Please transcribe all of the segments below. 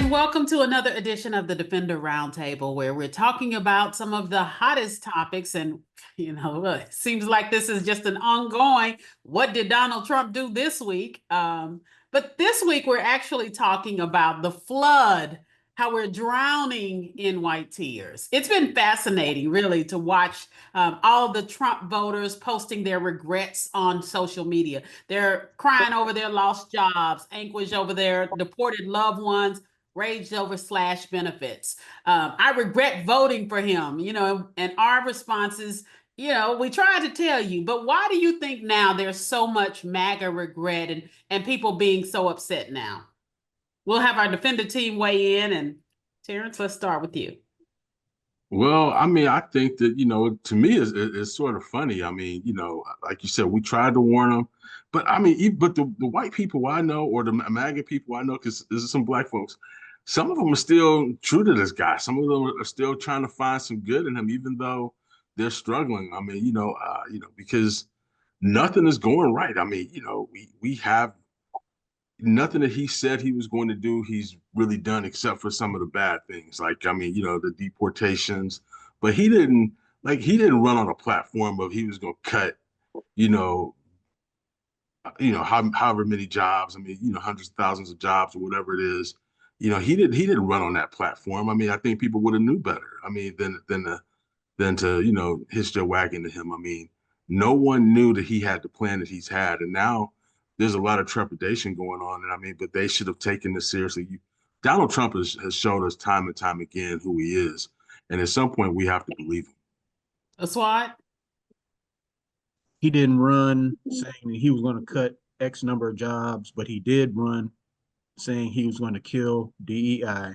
And welcome to another edition of the Defender Roundtable, where we're talking about some of the hottest topics. And, it seems like this is just an ongoing, what did Donald Trump do this week? But this week, we're actually talking about the flood, how we're drowning in white tears. It's been fascinating, really, to watch all the Trump voters posting their regrets on social media. They're crying over their lost jobs, anguish over their deported loved ones, raged over slash benefits. I regret voting for him, and our response is, we tried to tell you, but why do you think now there's so much MAGA regret and people being so upset now? We'll have our defender team weigh in, and Terrence, let's start with you. Well, I mean, I think that, to me, it's sort of funny. I mean, like you said, we tried to warn them, but I mean, but the white people I know, or the MAGA people I know, because there's some black folks, some of them are still true to this guy. Some of them are still trying to find some good in him, even though they're struggling. I mean, because nothing is going right. I mean, we have nothing that he said he was going to do, he's really done, except for some of the bad things. Like, I mean, the deportations, but he didn't run on a platform of he was going to cut, you know, however many jobs. I mean, hundreds of thousands of jobs or whatever it is. He didn't run on that platform. I mean, I think people would have knew better. I mean, than to, hitch their wagon to him. I mean, no one knew that he had the plan that he's had. And now there's a lot of trepidation going on. And I mean, but they should have taken this seriously. Donald Trump has showed us time and time again who he is. And at some point, we have to believe him. A SWAT? He didn't run saying that he was going to cut X number of jobs, but he did run saying he was going to kill DEI.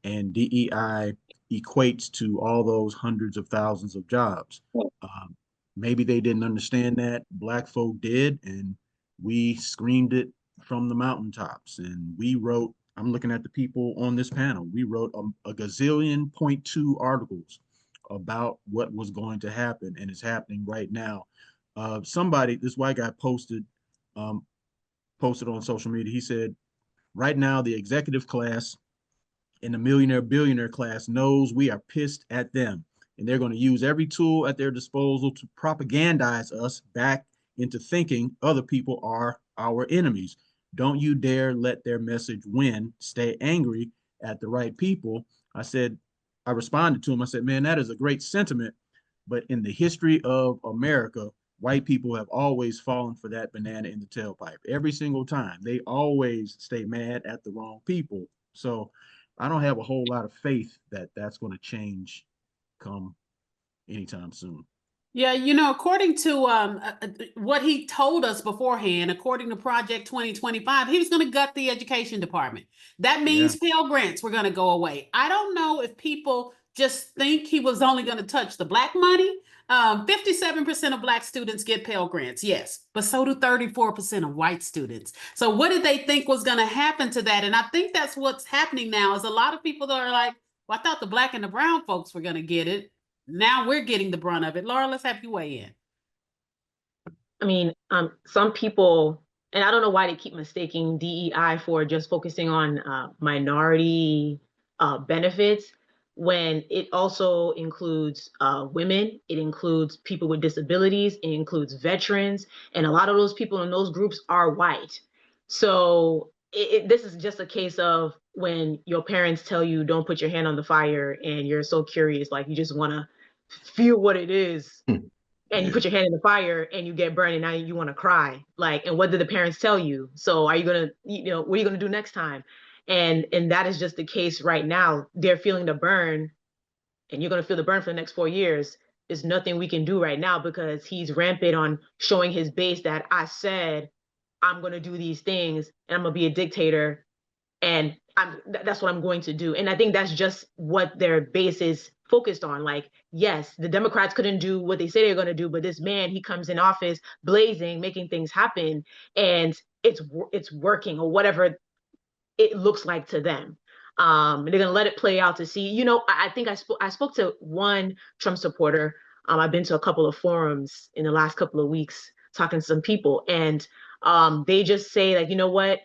And DEI equates to all those hundreds of thousands of jobs. Maybe they didn't understand that. Black folk did, and we screamed it from the mountaintops. And we wrote, I'm looking at the people on this panel, we wrote a gazillion .2 articles about what was going to happen, and it's happening right now. This white guy posted on social media. He said, right now, the executive class and the millionaire billionaire class knows we are pissed at them, and they're going to use every tool at their disposal to propagandize us back into thinking other people are our enemies. Don't you dare let their message win. Stay angry at the right people. I responded to him. I said, man, that is a great sentiment, but in the history of America, white people have always fallen for that banana in the tailpipe. Every single time, they always stay mad at the wrong people. So I don't have a whole lot of faith that that's going to change come anytime soon. Yeah, according to what he told us beforehand, according to Project 2025, he was going to gut the education department. That means Pell Grants were going to go away. I don't know if people just think he was only going to touch the Black money. 57% of Black students get Pell Grants, yes, but so do 34% of white students. So what did they think was going to happen to that? And I think that's what's happening now is a lot of people that are like, well, I thought the Black and the brown folks were going to get it. Now we're getting the brunt of it. Laura, let's have you weigh in. I mean, some people, and I don't know why they keep mistaking DEI for just focusing on minority benefits, when it also includes women, it includes people with disabilities, it includes veterans, and a lot of those people in those groups are white. So this is just a case of when your parents tell you don't put your hand on the fire and you're so curious, like you just want to feel what it is. And you put your hand in the fire and you get burned and now you want to cry. Like, and what did the parents tell you? So are you going to, what are you going to do next time? And that is just the case right now. They're feeling the burn, and you're going to feel the burn for the next 4 years. There's nothing we can do right now because he's rampant on showing his base that I said I'm going to do these things and I'm going to be a dictator, and that's what I'm going to do. And I think that's just what their base is focused on. Like, yes, the Democrats couldn't do what they say they're going to do, but this man, he comes in office blazing, making things happen, and it's working, or whatever it looks like to them. They're going to let it play out to see. I think I spoke to one Trump supporter. I've been to a couple of forums in the last couple of weeks talking to some people, and they just say, like, you know what,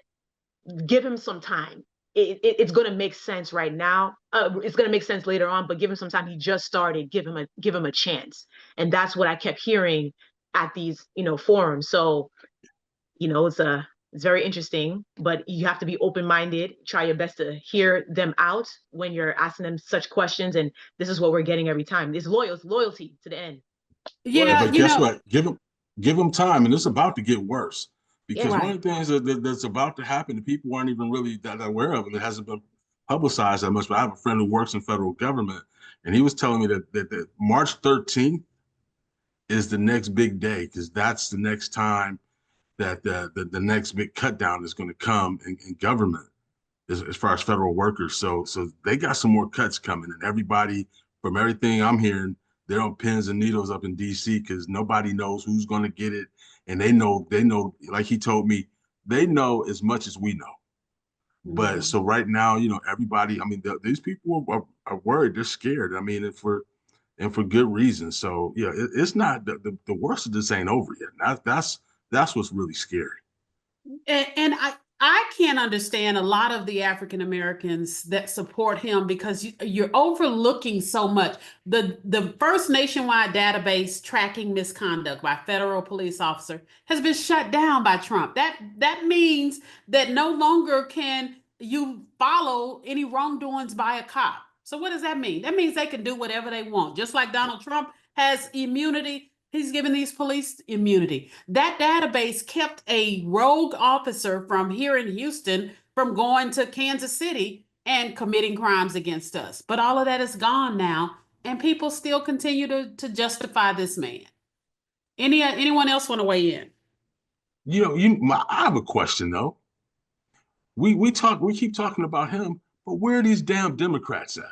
give him some time. it's going to make sense right now. It's going to make sense later on, but give him some time. He just started. Give him a chance, and that's what I kept hearing at these forums. So it's very interesting, but you have to be open-minded. Try your best to hear them out when you're asking them such questions, and this is what we're getting every time. It's loyalty to the end. Yeah, But guess what? Give them time, and it's about to get worse. Because Yeah. one of the things that's about to happen that people aren't even really that aware of, and it hasn't been publicized that much. But I have a friend who works in federal government, and he was telling me that March 13th is the next big day, because that's the next time that the next big cut down is going to come in government as far as federal workers. So they got some more cuts coming, and everybody, from everything I'm hearing, they're on pins and needles up in DC because nobody knows who's going to get it, and they know, like he told me, they know as much as we know. But so right now, everybody, I mean, these people are worried, they're scared. I mean, and for good reason. So yeah, it's not the worst of this ain't over yet. That's what's really scary. And I can't understand a lot of the African Americans that support him because you're overlooking so much. The first nationwide database tracking misconduct by federal police officer has been shut down by Trump. That means that no longer can you follow any wrongdoings by a cop. So what does that mean? That means they can do whatever they want. Just like Donald Trump has immunity, he's given these police immunity. That database kept a rogue officer from here in Houston from going to Kansas City and committing crimes against us. But all of that is gone now, and people still continue to justify this man. Anyone else want to weigh in? I have a question though. We keep talking about him, but where are these damn Democrats at?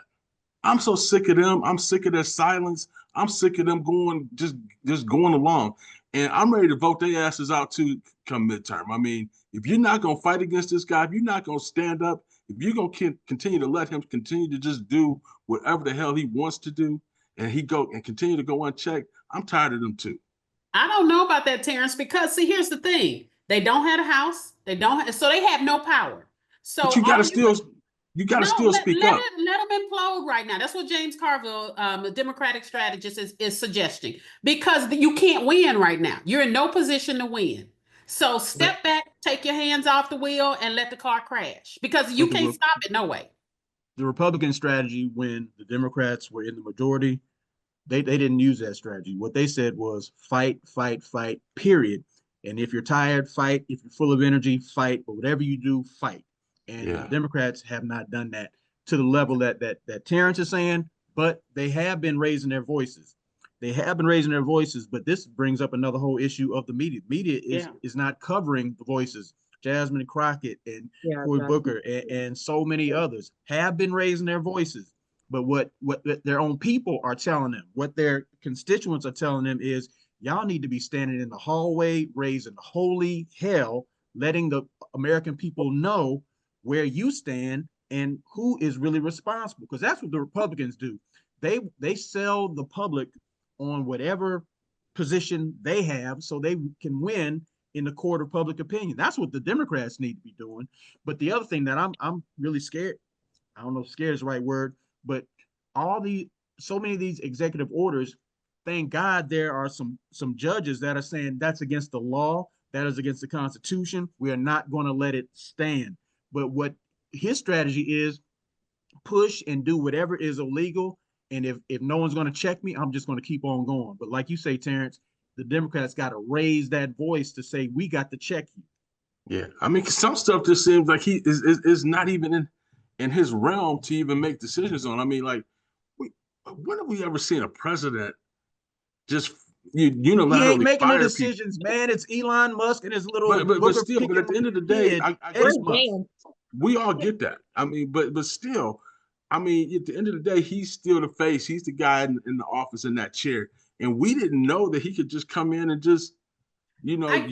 I'm so sick of them. I'm sick of their silence. I'm sick of them just going along. And I'm ready to vote their asses out too come midterm. I mean, if you're not going to fight against this guy, if you're not going to stand up, if you're going to continue to let him continue to just do whatever the hell he wants to do, and continue to go unchecked, I'm tired of them too. I don't know about that, Terrence, because see, here's the thing. They don't have a house. So they have no power. So but you got to still speak up. Let them implode right now. That's what James Carville, a Democratic strategist, is suggesting. Because you can't win right now. You're in no position to win. So step back, take your hands off the wheel, and let the car crash. Because you can't stop it, no way. The Republican strategy, when the Democrats were in the majority, they didn't use that strategy. What they said was fight, fight, fight, period. And if you're tired, fight. If you're full of energy, fight. But whatever you do, fight. And the Democrats have not done that to the level that Terrence is saying, but they have been raising their voices. But this brings up another whole issue of the media. Media is not covering the voices. Jasmine Crockett and Cory Booker and so many others have been raising their voices. But what their own people are telling them, what their constituents are telling them is, y'all need to be standing in the hallway, raising holy hell, letting the American people know where you stand and who is really responsible. Because that's what the Republicans do. They sell the public on whatever position they have so they can win in the court of public opinion. That's what the Democrats need to be doing. But the other thing that I'm really scared, I don't know if scared is the right word, but so many of these executive orders, thank God there are some judges that are saying that's against the law, that is against the Constitution. We are not going to let it stand. But what his strategy is, push and do whatever is illegal. And if no one's going to check me, I'm just going to keep on going. But like you say, Terrence, the Democrats got to raise that voice to say, we got to check you. Yeah. I mean, some stuff just seems like he is not even in his realm to even make decisions on. I mean, like, when have we ever seen a president just unilaterally he ain't making fire the decisions, people? Man. It's Elon Musk and his little. But at the end of the day, I guess we all get that. I mean, but still, I mean, at the end of the day, he's still the face. He's the guy in the office in that chair, and we didn't know that he could just come in and just. I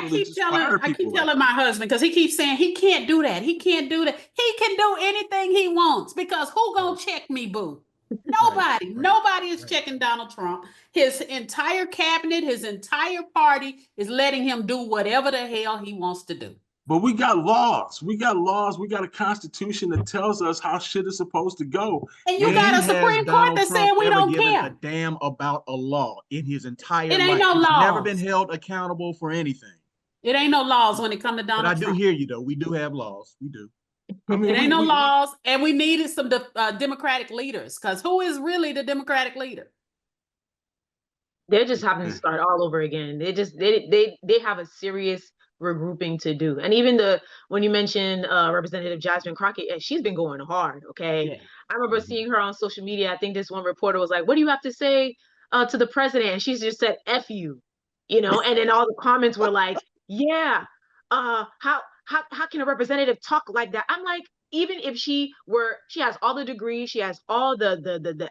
keep telling my husband, because he keeps saying he can't do that. He can't do that. He can do anything he wants, because who gonna check me, boo? Nobody. Nobody is checking Donald Trump. His entire cabinet, his entire party is letting him do whatever the hell he wants to do. But we got laws. We got laws. We got a constitution that tells us how shit is supposed to go. And you And got a When has Supreme Court Donald that Trump said we ever don't given a care. damn about a law in his entire It ain't life? no He's never been laws. held accountable for anything. It ain't no laws when it comes to But I Donald do Trump. hear you though. We do have laws. We do. I mean, It ain't no laws, and we needed some Democratic leaders, because who is really the Democratic leader? They're just having to start all over again. They have a serious regrouping to do. And even when you mentioned Representative Jasmine Crockett, she's been going hard. Okay, Yeah. I remember seeing her on social media. I think this one reporter was like, "What do you have to say to the president?" And she just said, "F you," you know. And then all the comments were like, "Yeah, how can a representative talk like that?" I'm like, even if she has all the degrees, she has all the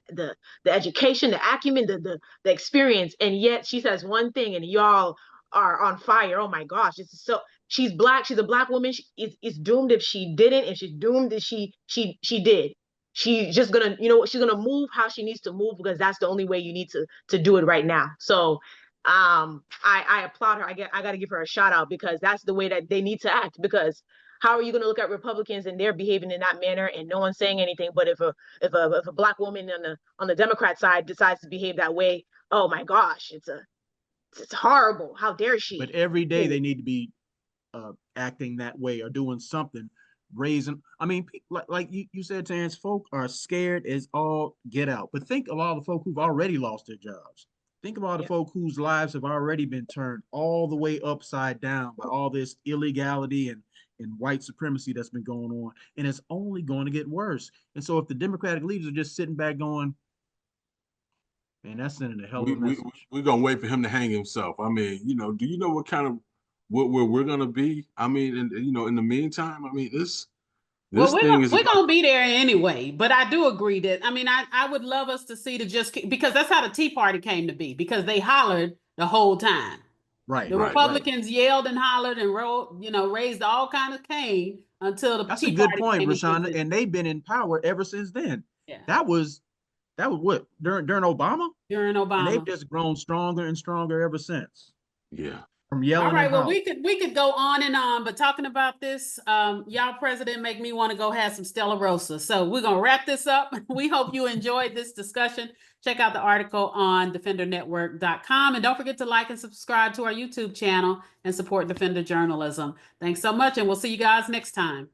education, the acumen, the experience, and yet she says one thing and y'all are on fire. Oh my gosh, it's so she's black, she's a black woman. It's doomed if she didn't, and she's doomed if she did. She's just gonna, she's gonna move how she needs to move, because that's the only way you need to do it right now. So I applaud her. I gotta give her a shout out, because that's the way that they need to act. Because how are you going to look at Republicans and they're behaving in that manner and no one's saying anything? But if a black woman on the Democrat side decides to behave that way, oh my gosh, it's horrible. How dare she? But every day they need to be acting that way or doing something, raising. I mean, like you said, Terrence, folk are scared as all get out. But think of all the folk who've already lost their jobs. Think of all the folk whose lives have already been turned all the way upside down by all this illegality and white supremacy that's been going on. And it's only going to get worse. And so if the Democratic leaders are just sitting back going, man, that's sending a hell of a message. We're going to wait for him to hang himself. I mean, do you know what kind of, where we're going to be? I mean, in the meantime, I mean, this thing is we're gonna be there anyway. But I do agree that, I mean, I would love us to see because that's how the Tea Party came to be, because they hollered the whole time. Right. The Republicans yelled and hollered and raised all kind of cane until the That's Tea a good Party point, came Rashonda. And they've been in power ever since then. Yeah. That was what, during Obama? During Obama. And they've just grown stronger and stronger ever since. Yeah. From yelling. All right. Well, we could go on and on, but talking about this, y'all president make me want to go have some Stella Rosa. So we're gonna wrap this up. We hope you enjoyed this discussion. Check out the article on defendernetwork.com, and don't forget to like and subscribe to our YouTube channel and support Defender Journalism. Thanks so much, and we'll see you guys next time.